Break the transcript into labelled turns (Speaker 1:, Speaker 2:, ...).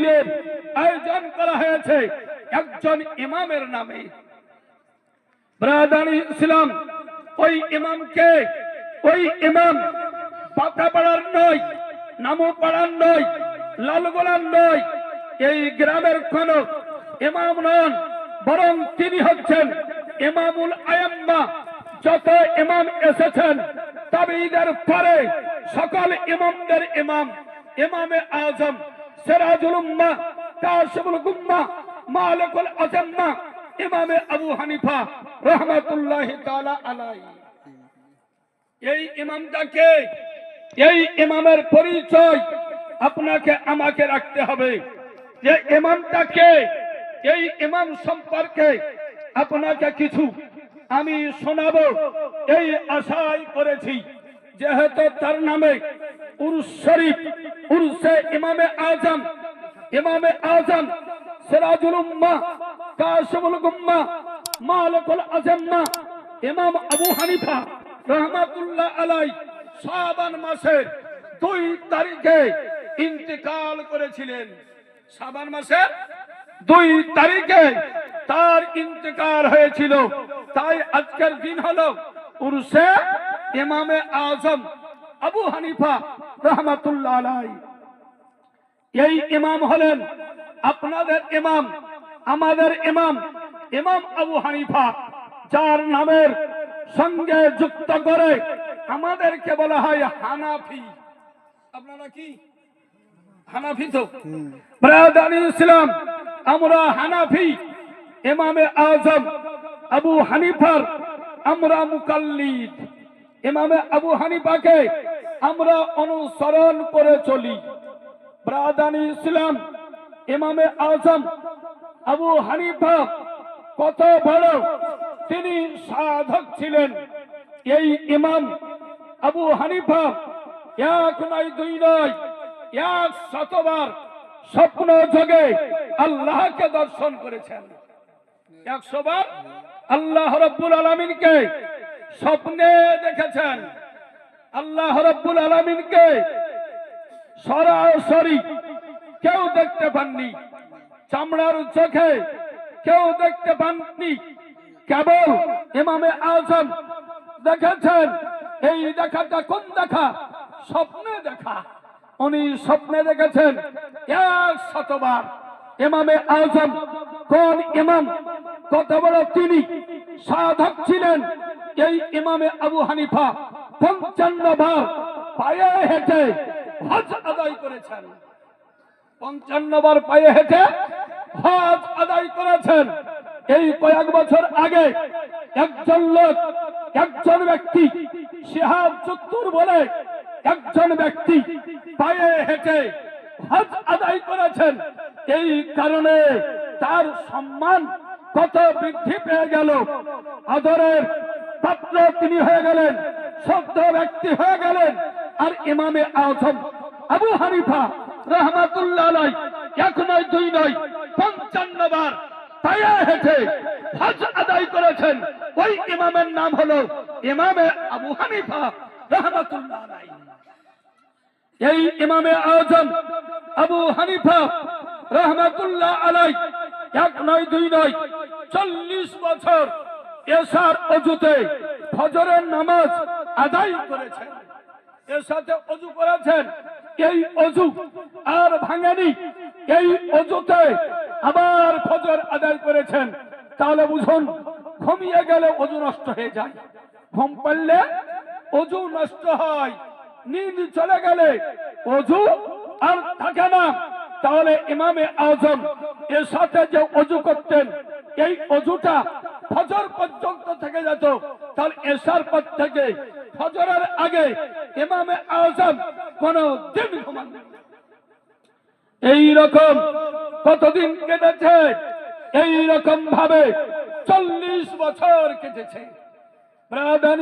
Speaker 1: মাহফিলের আয়োজন করা হয়েছে একজন ইমামের নামে। ব্রাদার ইসলাম, ওই ইমামকে, ওই ইমাম পাতাপাড়ার নয়, নামপাড়ার নয়, লালগোলার নয়, এই গ্রামের কোন ইমাম নন, বরং তিনি হচ্ছেন ইমামুল আয়াম্মা। যত ইমাম এসেছেন তাবেঈদের পরে সকল ইমামদের ইমাম, ইমামে আজম, সিরাজুল উম্মাহ, কাশিফুল গুম্মাহ, মালিকুল আযাম্মা, ইমামে আবু হানিফা রাহমাতুল্লাহি তাআলা আলাইহি। এই ইমামটাকে, এই ইমামের পরিচয় আপনাকে আমাকে রাখতে হবে। যে ইমামটাকে, এই ইমাম সম্পর্কে আপনাকে কিছু আমি শোনাবো এই আশাই করেছি। যেহেতু তার নামে উরুস শরীফ, উরুসে ইমামে আজম, ইমামে আজম, সিরাজুল উম্মাহ, কাশিফুল গুম্মাহ, মালিকুল আযাম্মা, ইমাম আবু হানিফা রাহমাতুল্লাহ আলাইহি শাবান মাসের 2 তারিখে ইন্তেকাল করেছিলেন। শাবান মাসের 2 তারিখে তার ইন্তেকাল হয়েছিল। তাই আজকের দিন হলো উরসে ইমামে আজম আবু হানিফা রাহমাতুল্লাহ আলাইহি। এই ইমাম হলেন আপনাদের ইমাম, আমাদের ইমাম, ইমাম আবু হানিফা, যার নামের সঙ্গে যুক্ত করে আমাদেরকে বলা হয় হানাফি। আপনারা কি হানাফি? তো ব্রাদার ইসলাম, আমরা হানাফি। ইমামে আজম আবু হানিফার আমরা মুকাল্লিদ। ইমামে আবু হানিফাকে আমরা অনুসরণ করে চলি। ব্রাদার ইসলাম, ইমামে আজম আবু হানিফা কত বড় তিনি সাধক ছিলেন। এই ইমাম আবু হানিফা 1 নয় 2 নয় 100 বার স্বপ্ন যোগে আল্লাহকে দর্শন করেছেন। 100 বার আল্লাহ রাব্বুল আলামিনকে স্বপ্নে দেখেছেন। আল্লাহ রাব্বুল আলামিনকে সরাসরি কেউ দেখতে পাননি, চামড়ার চোখে কেউ দেখতে পাননি, কেবল ইমামে আজম দেখেছেন। এই দেখাটা কোন দেখা? স্বপ্নে দেখা। উনি স্বপ্নে দেখেছেন 100 বার। ইমামে আজম কোন ইমাম, কত বড় তিনি সাধক ছিলেন। এই ইমামে আবু হানিফা 55 বার পায়ে হেঁটে হজ আদায় করেছেন। 55 বার পায়ে হেঁটে হজ আদায় করেছেন। এই কয়েক বছর আগে একজন লোক, একজন ব্যক্তি, শিহাব চত্তুর বলে একজন ব্যক্তি পায়ে হেঁটে হজ আদায় করেছেন। এই কারণে তার সম্মান কত বৃদ্ধি পেয়ে গেল। আদরের পাত্র তিনি হয়ে গেলেন, সভ্য ব্যক্তি হয়ে গেলেন। আর ইমামে আজম আবু হানিফা রাহমাতুল্লাহ আলাইহি 1 নয় 2 নয় 55 বার পায়ে হেঁটে হজ আদায় করেছেন। ওই ইমামের নাম হলো ইমামে আবু হানিফা রাহমাতুল্লাহ আলাইহি। এই ইমামে আজম আবু হানিফা রাহমাতুল্লাহ আলাইহি 1 নয় 2 নয় 40 বছর এশার ওযুতে ফজরের নামাজ আদায় করেছেন। এর সাথে ওযু করেছেন। এই ওযু আর ভাঙেনি। এই ওযুতে আবার ফজর আদায় করেছেন। তাহলে বুঝুন, ঘুমিয়ে গেলে ওযু নষ্ট হয়ে যায়। ঘুম পড়লে ওযু নষ্ট হয়। নিদ চলে গেলে ওযু আর থাকে না। তাহলে ইমামে আজম এর সাথে যে ওযু করতেন, এই ওযুটা ফজর পর্যন্ত থেকে যেত। তাহলে এশার পর থেকে ফজরের আগে ইমামে আজম কোন দিন ঘুমান। এই রকম কতদিন কেটেছে? এই রকম ভাবে 40 বছর কেটেছে। ব্রাদার